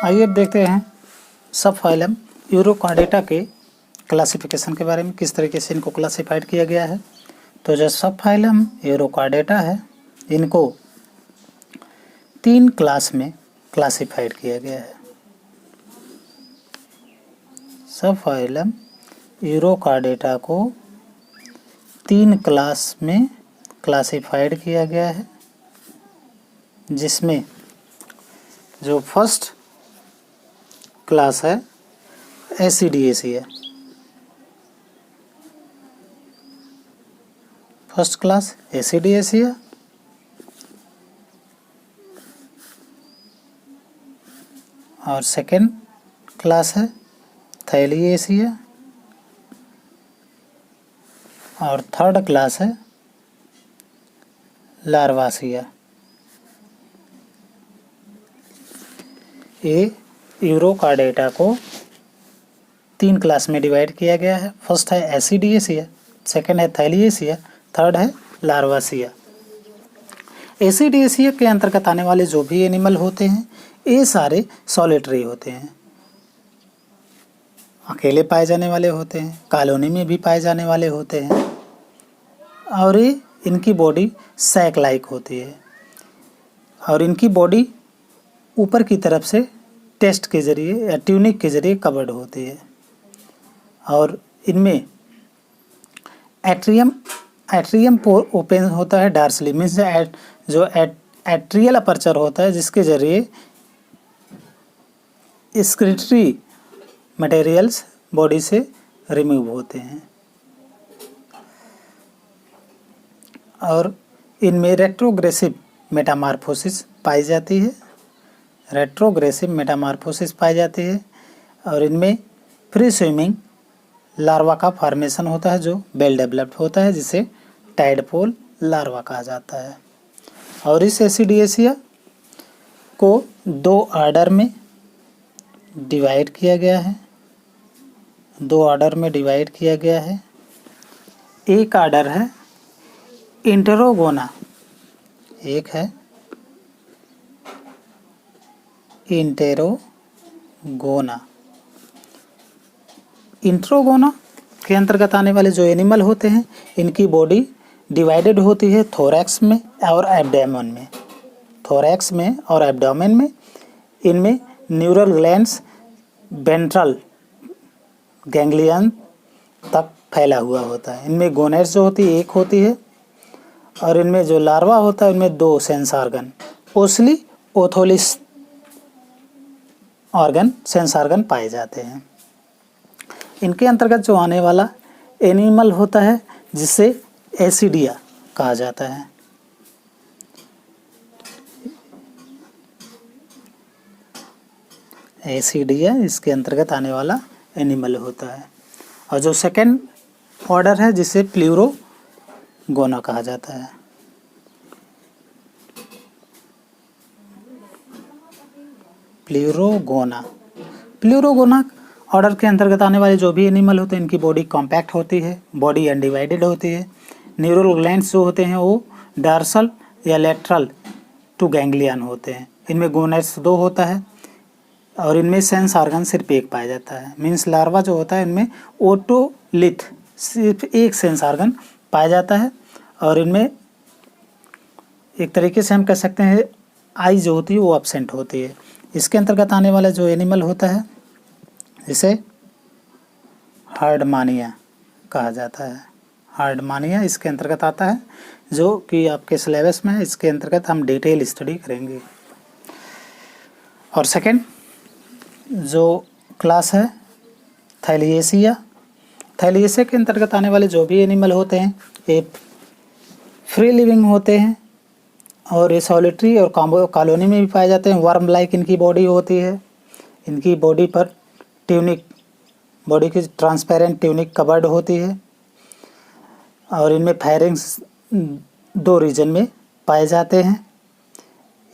आइए अब देखते हैं सब फाइलम यूरोकार्डेटा के क्लासिफिकेशन के बारे में, किस तरीके से इनको क्लासिफाइड किया गया है। तो जो सब फाइलम यूरोकार्डेटा है, इनको 3 क्लास में क्लासिफाइड किया गया है। सब फाइलम यूरोकार्डेटा को 3 क्लास में क्लासिफाइड किया गया है, जिसमें जो फर्स्ट क्लास है एसिडिएसिया। फर्स्ट क्लास एसिडिएसिया, और सेकेंड क्लास है थैलिएसिया, और थर्ड क्लास है लार्वासिया। ये यूरोकार्डेटा को 3 क्लास में डिवाइड किया गया है। फर्स्ट है एसिडिएसिया, सेकेंड है थैलिएसिया, थर्ड है लार्वासिया। एसिडिएसिया के अंतर्गत आने वाले जो भी एनिमल होते हैं, ये सारे सॉलिटरी होते हैं, अकेले पाए जाने वाले होते हैं, कॉलोनी में भी पाए जाने वाले होते हैं, और ये इनकी बॉडी सैक लाइक होती है, और इनकी बॉडी ऊपर की तरफ से टेस्ट के ज़रिए या ट्यूनिक के ज़रिए कवर्ड होती है, और इनमें एट्रियम पोर ओपन होता है डार्सली, मीन्स जो एट्रियल अपर्चर होता है, जिसके ज़रिए एक्सक्रीटरी मटेरियल्स बॉडी से रिमूव होते हैं। और इनमें रेट्रोग्रेसिव मेटामॉर्फोसिस पाई जाती है, और इनमें फ्री स्विमिंग लार्वा का फॉर्मेशन होता है, जो वेल डेवलप्ड होता है, जिसे टाइडपोल लार्वा कहा जाता है। और इस एसिडिएसिया को 2 ऑर्डर में डिवाइड किया गया है। एक ऑर्डर है इंटेरोगोना, एक है इंटेरोगोना। इंट्रोगोना के अंतर्गत आने वाले जो एनिमल होते हैं, इनकी बॉडी डिवाइडेड होती है थोरैक्स में और एब्डोमेन में। इनमें न्यूरल ग्लैंड्स वेंट्रल गैंग्लियन तक फैला हुआ होता है। इनमें गोनेड्स जो होती है एक होती है, और इनमें जो लार्वा होता है इनमें 2 सेंस ऑर्गन, ओसली ओथोलिस सेंस ऑर्गन पाए जाते हैं। इनके अंतर्गत जो आने वाला एनिमल होता है, जिसे एसिडिया कहा जाता है। एसिडिया इसके अंतर्गत आने वाला एनिमल होता है। और जो सेकेंड ऑर्डर है, जिसे प्लूरोगोना कहा जाता है। प्लूरोगोना ऑर्डर के अंतर्गत आने वाले जो भी एनिमल होते हैं, इनकी बॉडी कॉम्पैक्ट होती है, बॉडी अनडिवाइडेड होती है। न्यूरल ग्लैंड्स जो होते हैं वो डार्सल या लेटरल टू गैंग्लियन होते हैं। इनमें गोनेड्स 2 होता है, और इनमें सेंस ऑर्गन सिर्फ एक पाया जाता है। मीन्स लार्वा जो होता है, इनमें ओटोलिथ सिर्फ एक सेंस ऑर्गन पाया जाता है, और इनमें एक तरीके से हम कह सकते हैं आई जो होती है वो एब्सेंट होती है। इसके अंतर्गत आने वाला जो एनिमल होता है, इसे हार्डमानिया कहा जाता है। हार्डमानिया इसके अंतर्गत आता है, जो कि आपके सिलेबस में है। इसके अंतर्गत हम डिटेल स्टडी करेंगे। और सेकंड जो क्लास है थैलिएसिया के अंतर्गत आने वाले जो भी एनिमल होते हैं, ये फ्री लिविंग होते हैं, और ये सॉलिटरी और कॉलोनी में भी पाए जाते हैं। वर्म लाइक इनकी बॉडी होती है। इनकी बॉडी पर ट्यूनिक, बॉडी की ट्रांसपेरेंट ट्यूनिक कवर्ड होती है, और इनमें फायरिंग्स 2 रीजन में पाए जाते हैं।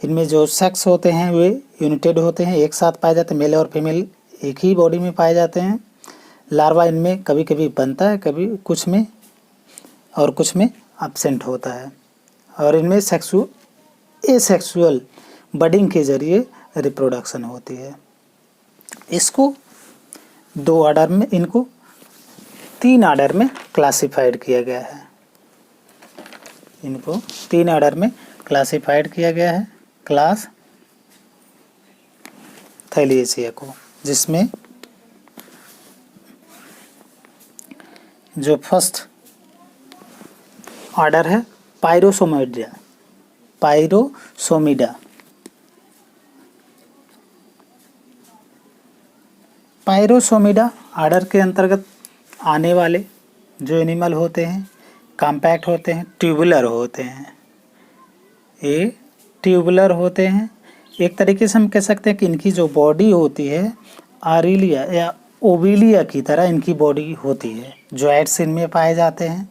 इनमें जो सेक्स होते हैं वे यूनिटेड होते हैं, एक साथ पाए जाते हैं। मेल और फीमेल एक ही बॉडी में पाए जाते हैं। लार्वा इनमें कभी कभी बनता है, कभी कुछ में, और कुछ में एब्सेंट होता है। और इनमें एसेक्सुअल बडिंग के जरिए रिप्रोडक्शन होती है। इसको 2 ऑर्डर में, इनको 3 ऑर्डर में क्लासिफाइड किया गया है। इनको 3 ऑर्डर में क्लासिफाइड किया गया है क्लास थैलिएसिया को, जिसमें जो फर्स्ट ऑर्डर है पायरोसोमिडा। पायरोसोमिडा ऑर्डर के अंतर्गत आने वाले जो एनिमल होते हैं कॉम्पैक्ट होते हैं, ट्यूबुलर होते हैं। ये ट्यूबुलर होते हैं। एक तरीके से हम कह सकते हैं कि इनकी जो बॉडी होती है आरिलिया या ओविलिया की तरह इनकी बॉडी होती है। जॉइंट्स इनमें पाए जाते हैं,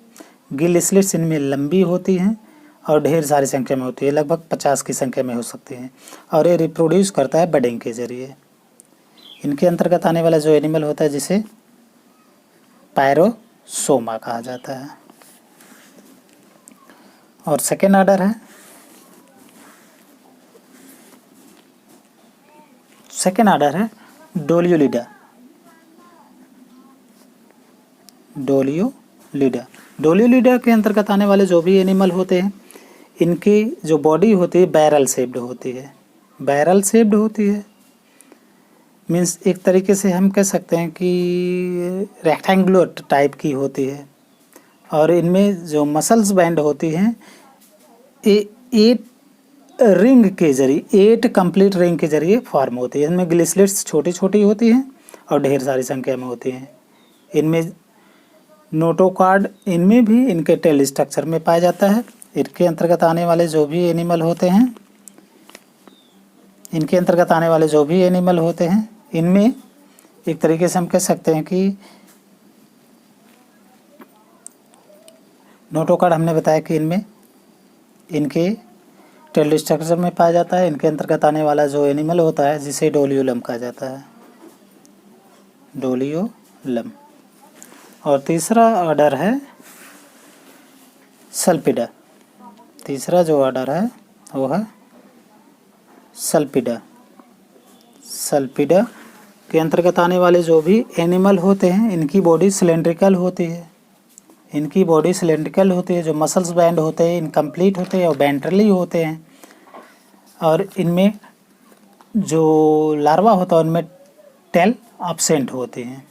गिल स्लिट्स इनमें लंबी होती हैं और ढेर सारी संख्या में होती है, लगभग 50 की संख्या में हो सकती हैं। और ये रिप्रोड्यूस करता है बडिंग के जरिए। इनके अंतर्गत आने वाला जो एनिमल होता है जिसे पायरोसोमा कहा जाता है। और सेकेंड ऑर्डर है, डोलियोलिडा। डोलियोलिडा के अंतर्गत आने वाले जो भी एनिमल होते हैं इनकी जो बॉडी होती है बैरल शेप्ड होती है। मीन्स एक तरीके से हम कह सकते हैं कि रेक्टेंगुलर टाइप की होती है। और इनमें जो मसल्स बैंड होती हैं 8 कंप्लीट रिंग के जरिए फॉर्म होती है। इनमें ग्लिसलेट्स छोटी छोटी होती हैं और ढेर सारी संख्या में होती हैं। इनमें नोटोकॉर्ड इनमें भी इनके टेल स्ट्रक्चर में पाया जाता है। इनके अंतर्गत आने वाले जो भी एनिमल होते हैं इनमें एक तरीके से हम कह सकते हैं कि नोटोकॉर्ड हमने बताया कि इनमें इनके टेल स्ट्रक्चर में पाया जाता है। इनके अंतर्गत आने वाला जो एनिमल होता है जिसे डोलियोलम कहा जाता है, डोलियोलम। और तीसरा ऑर्डर है सल्पिडा। तीसरा जो ऑर्डर है वो है सल्पिडा के अंतर्गत आने वाले जो भी एनिमल होते हैं इनकी बॉडी सिलेंड्रिकल होती है। जो मसल्स बैंड होते हैं इनकम्प्लीट होते हैं और वेंट्रली होते हैं। और इनमें जो लार्वा होता है उनमें टेल एब्सेंट होते हैं।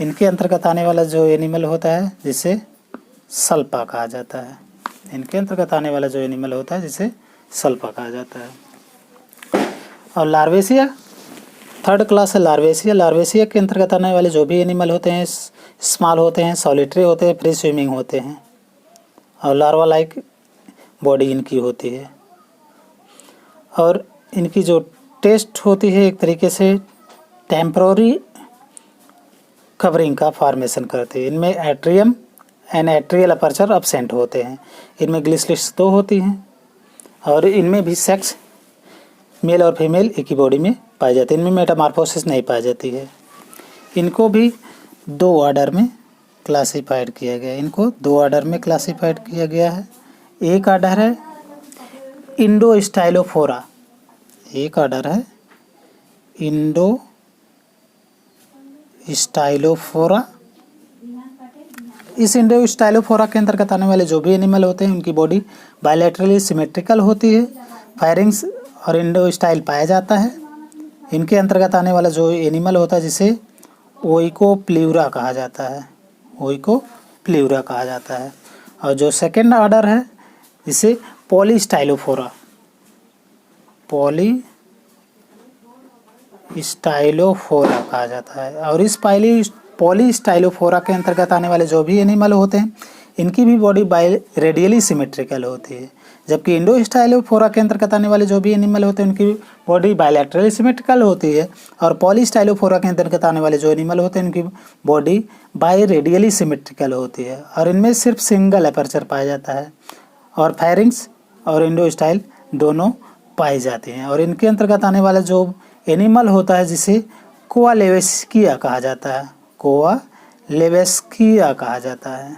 इनके अंतर्गत आने वाला जो एनिमल होता है जिसे सल्पा कहा जाता है। और लार्वेसिया थर्ड क्लास है लार्वेसिया के अंतर्गत आने वाले जो भी एनिमल होते हैं स्मॉल होते हैं, सॉलिटरी होते हैं, फ्री स्विमिंग होते हैं और लार्वा लाइक बॉडी इनकी होती है। और इनकी जो टेस्ट होती है एक तरीके से टेम्पररी कवरिंग का फॉर्मेशन करते हैं। इनमें atrium and atrial aperture absent होते हैं। इनमें ग्लिसलिट्स 2 होती हैं और इनमें भी सेक्स मेल और फीमेल एक ही बॉडी में पाई जाती है। इनमें मेटामॉर्फोसिस नहीं पाई जाती है। इनको भी 2 ऑर्डर में क्लासिफाइड किया गया है। एक ऑर्डर है इंडोस्टाइलोफोरा। इस इंडोस्टाइलोफोरा के अंतर्गत आने वाले जो भी एनिमल होते हैं उनकी बॉडी बायलैटरली सिमेट्रिकल होती है। फायरिंग्स और इंडोस्टाइल पाया जाता है। इनके अंतर्गत आने वाला जो एनिमल होता है जिसे ओइकोप्ल्यूरा कहा जाता है। और जो सेकेंड ऑर्डर है जिसे पॉलीस्टाइलोफोरा कहा जाता है। और इस पॉलीस्टाइलोफोरा के अंतर्गत आने वाले जो भी एनिमल होते हैं इनकी भी बॉडी रेडियली सिमेट्रिकल होती है। जबकि इंडोस्टाइलोफोरा के अंतर्गत आने वाले जो भी एनिमल होते हैं उनकी बॉडी बायलैटरली सिमेट्रिकल होती है। और पॉलीस्टाइलोफोरा के अंतर्गत आने वाले जो एनिमल होते हैं उनकी बॉडी बाई रेडियली सिमेट्रिकल होती है। और इनमें सिर्फ सिंगल अपर्चर पाया जाता है और फायरिंग्स और इंडोस्टाइल दोनों पाए जाते हैं। और इनके अंतर्गत आने वाला जो एनिमल होता है जिसे कोआलेवेस्किया कहा जाता है।